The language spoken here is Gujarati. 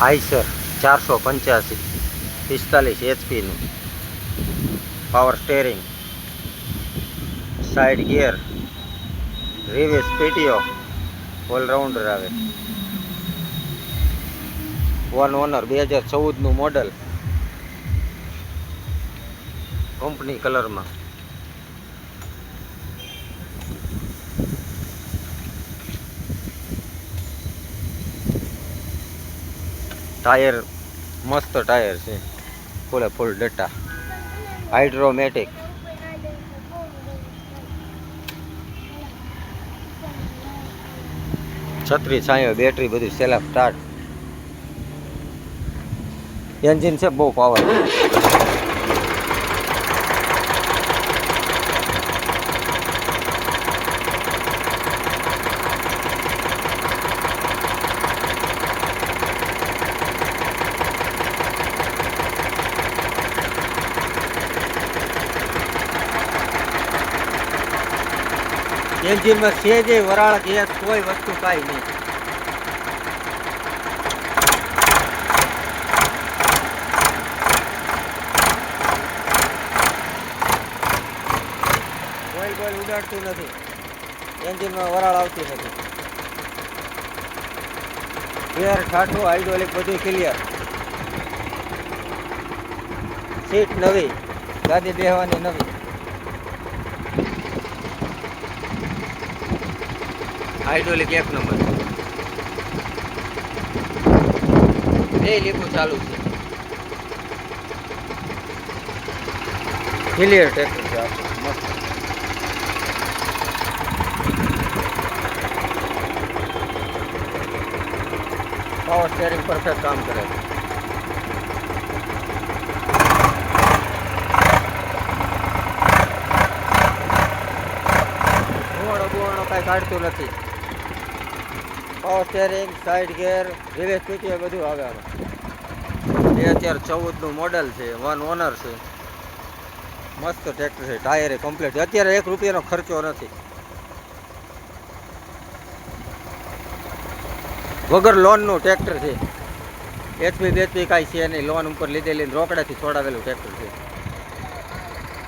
Eicher 485 45 HP power steering, side gear, reverse PTO, all rounder આવે, વન ઓનર, 2014 મોડલ, કંપની કલરમાં. ટાયર મસ્ત ટાયર છે, ફૂલે ફૂલ ડટા, હાઇડ્રોમેટિક. છત્રી છાંયો, બેટરી બધું સેલ્ફ સ્ટાર્ટ. એન્જિન છે બહુ પાવર. એન્જિનમાં છે જે વરાળ ગેસ કોઈ વસ્તુ કાંઈ નહીં. ઓઇલ બોઇલ ઉડાડતું નથી, એન્જિનમાં વરાળ આવતી નથી. ગેર ઠાઠું, હાઇડ્રોલિક બધું ક્લિયર. સીટ નવી, ગાડી બેહવાની નવી. Hydraulic 1 number. બે લીપું ચાલુ છે. ક્લિયર ટ્રેક્ટર છે આખું મસ્ત. પાવર સ્ટેરિંગ પરફેક્ટ કામ કરે છે. ધુવાણો કાંઈ કાઢતું નથી. Power steering, side gear, reverse PTO બધું આવે આમાં. 2014 મોડલ છે, વન ઓનર છે, મસ્ત ટ્રેક્ટર છે. ટાયરે કમ્પ્લીટ. અત્યારે 1 રૂપિયાનો ખર્ચો નથી. વગર લોનનું ટ્રેક્ટર છે. HP બેચપી કાંઈ છે નહીં, લોન ઉપર લીધેલી રોકડાથી છોડાવેલું ટ્રેક્ટર છે.